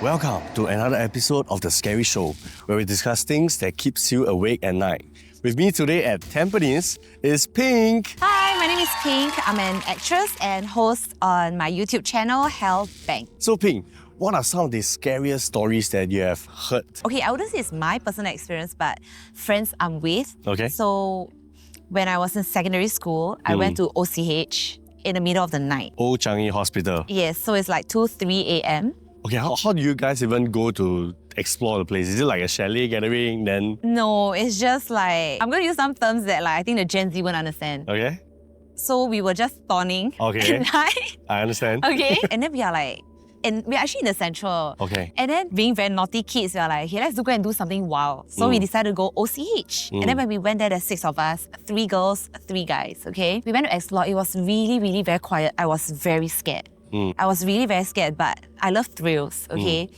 Welcome to another episode of The Scary Show, where we discuss things that keeps you awake at night. With me today at Tampines is Pink. Hi, my name is Pink. I'm an actress and host on my YouTube channel, Hell Bang. So Pink, what are some of the scariest stories that you have heard? Okay, I wouldn't say it's my personal experience, but friends I'm with. Okay. So when I was in secondary school, I went to OCH in the middle of the night. Old Changi Hospital. Yes, so it's like 2, 3 a.m. Okay, how do you guys even go to explore the place? Is it like a chalet gathering then? No, it's just like, I'm going to use some terms that I think the Gen Z won't understand. Okay. So we were just stoning Okay. at night. I understand. Okay. And then we are like, and we're actually in the central. Okay. And then being very naughty kids, we are like, okay, let's go and do something wild. So we decided to go OCH. And then when we went there, there's 6 of us, 3 girls, 3 guys, okay? We went to explore. It was really, really very quiet. I was very scared. I was really very scared, but I love thrills, okay?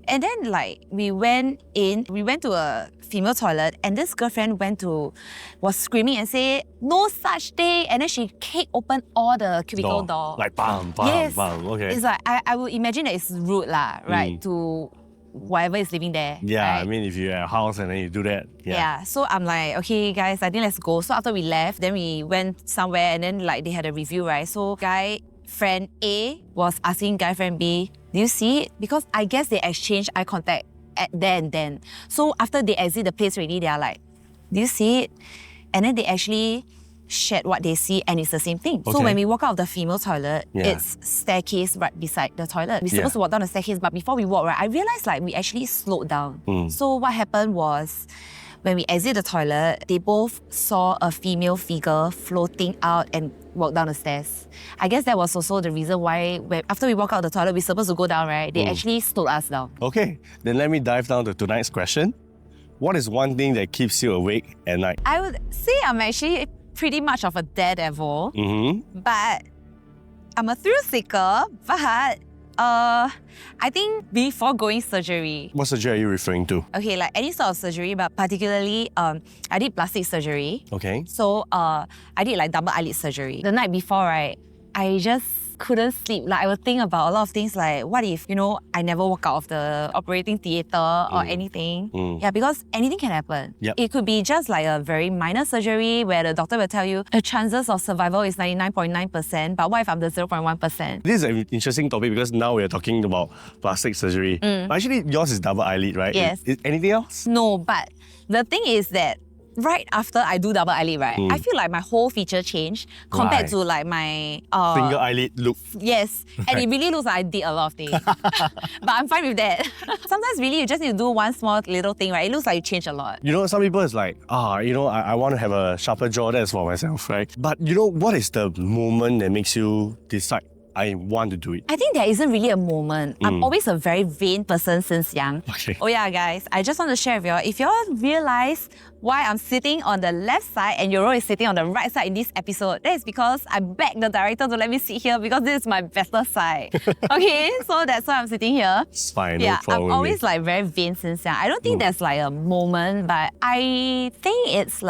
And then we went to a female toilet and this girlfriend was screaming and say, no such thing. And then she kicked open all the cubicle door. Like bam, bam, Yes. bam. Okay. It's like, I would imagine that it's rude right, to whoever is living there. Yeah, right? I mean, if you're at a house and then you do that. Yeah, so I'm like, okay guys, I think let's go. So after we left, then we went somewhere and then they had a review, right? So guy friend A was asking guy friend B, do you see it? Because I guess they exchanged eye contact at there and then. So after they exit the place already, they are like, do you see it? And then they actually shared what they see and it's the same thing. Okay. So when we walk out of the female toilet, it's staircase right beside the toilet. We're supposed to walk down the staircase, but before we walk, right, I realized we actually slowed down. So what happened was, when we exit the toilet, they both saw a female figure floating out and walk down the stairs. I guess that was also the reason why after we walk out of the toilet, we're supposed to go down, right? They actually slowed us down. Okay, then let me dive down to tonight's question. What is one thing that keeps you awake at night? I would say I'm actually pretty much of a daredevil, but I'm a thrill seeker, but I think before going surgery. What surgery are you referring to? Okay, any sort of surgery, but particularly I did plastic surgery. Okay. So I did double eyelid surgery. The night before, right, I just couldn't sleep. I would think about a lot of things what if, I never walk out of the operating theatre or anything. Yeah, because anything can happen. Yep. It could be just a very minor surgery where the doctor will tell you the chances of survival is 99.9%, but what if I'm the 0.1%? This is an interesting topic because now we're talking about plastic surgery. But actually, yours is double eyelid, right? Yes. Is anything else? No, but the thing is that right after I do double eyelid, right, I feel my whole feature changed compared to my Single eyelid look. Yes, and it really looks like I did a lot of things. But I'm fine with that. Sometimes really you just need to do one small little thing, right? It looks like you changed a lot. Some people is like, I want to have a sharper jaw, that's for myself, right? But what is the moment that makes you decide, I want to do it? I think there isn't really a moment. I'm always a very vain person since young. Okay. Oh yeah, guys, I just want to share with you all, if you all realize why I'm sitting on the left side and Yoro is sitting on the right side in this episode, that is because I begged the director to let me sit here because this is my better side. Okay, so that's why I'm sitting here. It's fine, Yeah, no problem. I'm always very vain since young. I don't think there's a moment, but I think it's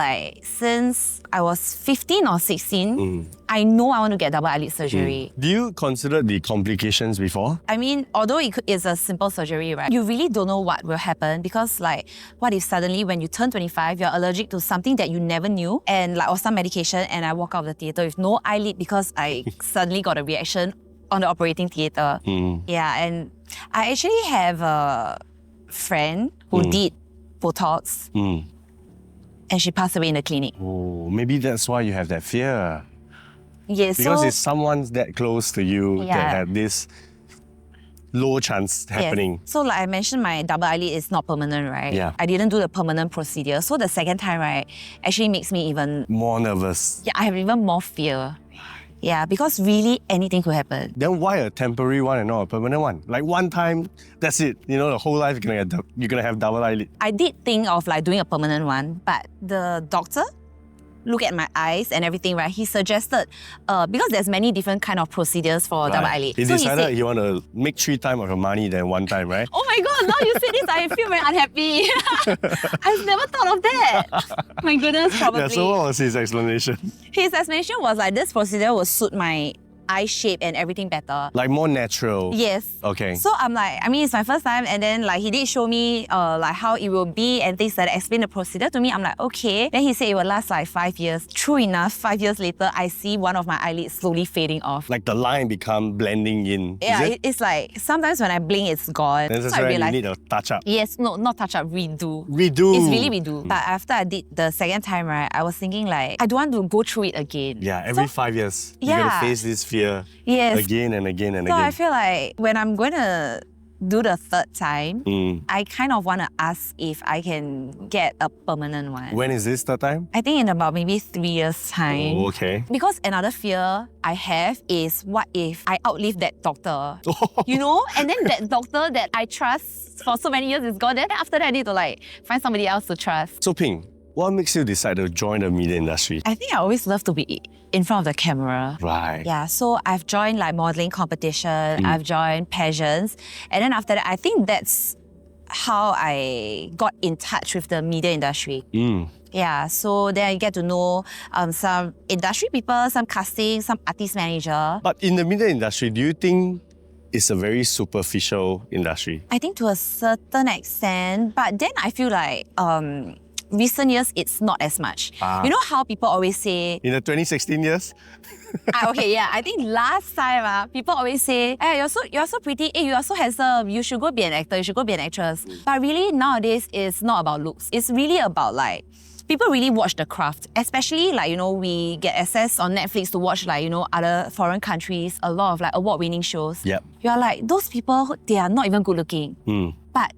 since I was 15 or 16, I know I want to get double eyelid surgery. Do you consider the complications before? I mean, although it's a simple surgery, right? You really don't know what will happen because what if suddenly when you turn 25, you're allergic to something that you never knew and or some medication and I walk out of the theatre with no eyelid because I suddenly got a reaction on the operating theatre. Yeah, and I actually have a friend who did Botox and she passed away in the clinic. Oh, maybe that's why you have that fear. Yes, Because so, it's someone that close to you that had this low chance happening. Yes. So I mentioned, my double eyelid is not permanent, right? Yeah. I didn't do the permanent procedure. So the second time, right, actually makes me even... More nervous. Yeah, I have even more fear. Yeah, because really anything could happen. Then why a temporary one and not a permanent one? One time, that's it. The whole life you're gonna have double eyelid. I did think of doing a permanent one, but the doctor look at my eyes and everything, right? He suggested, because there's many different kind of procedures for double eyelid. He So decided said, he want to make 3 times of your money than 1 time, right? oh my God, now you say this, I feel very unhappy. I've never thought of that. My goodness, probably. Yeah, so what was his explanation? His explanation was this procedure will suit my eye shape and everything better. Like more natural. Yes. Okay. So I'm like, I mean, it's my first time, and then like he did show me like how it will be and things like that, explain the procedure to me. I'm like, okay. Then he said it will last like 5 years. True enough, 5 years later, I see one of my eyelids slowly fading off. Like the line become blending in. Yeah, Is it? it's like sometimes when I blink, it's gone. Then that's so I why you realized, need a touch up. yes, no, not touch up, redo. Redo. It's really redo. But after I did the second time, right, I was thinking like, I don't want to go through it again. Yeah, every 5 years, you Yeah. gotta face this fear Yes. again and again and So again. I feel like when I'm going to do the third time, I kind of want to ask if I can get a permanent one. When is this third time? I think in about maybe 3 years' time. Oh, okay. Because another fear I have is what if I outlive that doctor? You know? And then that doctor that I trust for so many years is gone. Then after that, I need to like find somebody else to trust. So Ping, what makes you decide to join the media industry? I think I always love to be in front of the camera. Right. Yeah, so I've joined like modeling competition, I've joined pageants, and then after that, I think that's how I got in touch with the media industry. Yeah, so then I get to know some industry people, some casting, some artist manager. But in the media industry, do you think it's a very superficial industry? I think to a certain extent, but then I feel like recent years, it's not as much. You know how people always say... In the 2016 years? okay, yeah. I think last time, people always say, hey, you're so pretty, hey, you are so handsome, you should go be an actor, you should go be an actress. But really, nowadays, it's not about looks. It's really about like, people really watch the craft. Especially like, you know, we get access on Netflix to watch like, you know, other foreign countries, a lot of like award-winning shows. Yep. You're like, those people, they are not even good looking. But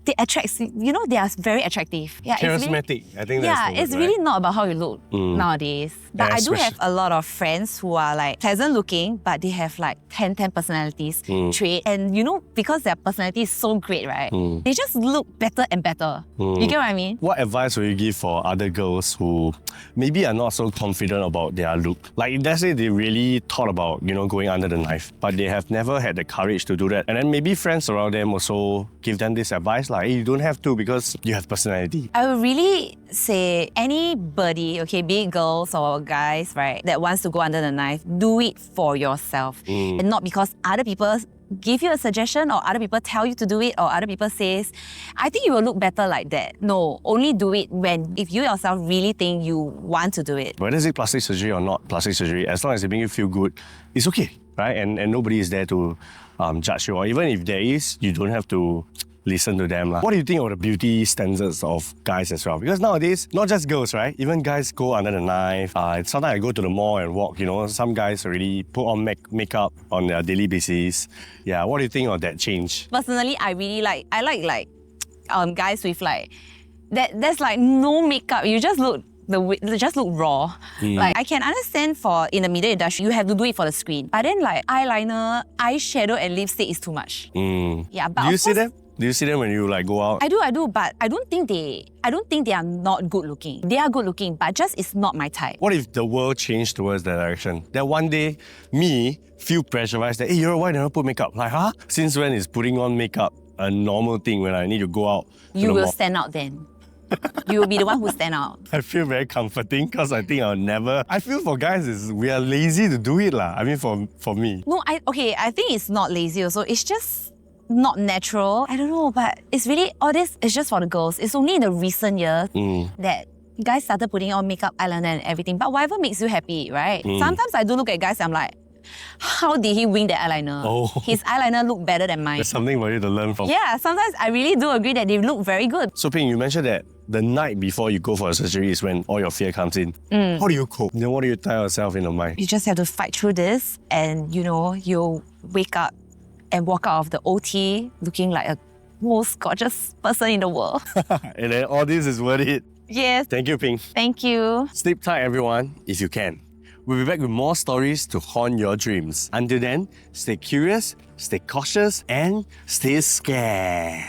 they attract, you know, they are very attractive. Yeah, Charismatic. I think that's yeah, the word, it's right? really not about how you look nowadays. But Yeah, I do have a lot of friends who are like pleasant looking, but they have like 10 personalities trait. And you know, because their personality is so great, right? They just look better and better. You get what I mean? What advice would you give for other girls who maybe are not so confident about their look? Like, let's say they really thought about, you know, going under the knife, but they have never had the courage to do that. And then maybe friends around them also give them this advice, like, hey, you don't have to because you have personality. I would really say anybody, okay, be it girls or guys, right, that wants to go under the knife, do it for yourself. And not because other people give you a suggestion or other people tell you to do it or other people says, I think you will look better like that. No, only do it if you yourself really think you want to do it. Whether it's plastic surgery or not plastic surgery, as long as it makes you feel good, it's okay, right? And nobody is there to judge you. Or even if there is, you don't have to listen to them. What do you think of the beauty standards of guys as well? Because nowadays, not just girls, right? Even guys go under the knife. Sometimes I go to the mall and walk, you know, some guys already put on makeup on their daily basis. Yeah, what do you think of that change? Personally, I like guys with like, there's like no makeup. You just look raw. Like I can understand for in the media industry, you have to do it for the screen. But then like eyeliner, eyeshadow and lipstick is too much. Yeah, but do you see them? Do you see them when you like go out? I do, but I don't think they are not good looking. They are good looking, but just it's not my type. What if the world changed towards that direction? That one day, me feel pressurized that, hey, you're why never put makeup? Like, huh? Since when is putting on makeup a normal thing when I need to go out? You will stand out then. You will be the one who stand out. I feel very comforting because I think I'll never... I feel for guys, we are lazy to do it. I mean, for me. No, I think it's not lazy also. It's just not natural. I don't know, but it's really, all this is just for the girls. It's only in the recent years that guys started putting on makeup, eyeliner and everything. But whatever makes you happy, right? Sometimes I do look at guys and I'm like, how did he wing the eyeliner? His eyeliner looked better than mine. There's something for you to learn from. Yeah, sometimes I really do agree that they look very good. So Ping, you mentioned that the night before you go for a surgery is when all your fear comes in. How do you cope? Then what do you tell yourself in your mind? You just have to fight through this and, you know, you'll wake up and walk out of the OT looking like a most gorgeous person in the world. And then all this is worth it. Yes. Thank you, Ping. Thank you. Sleep tight, everyone, if you can. We'll be back with more stories to haunt your dreams. Until then, stay curious, stay cautious, and stay scared.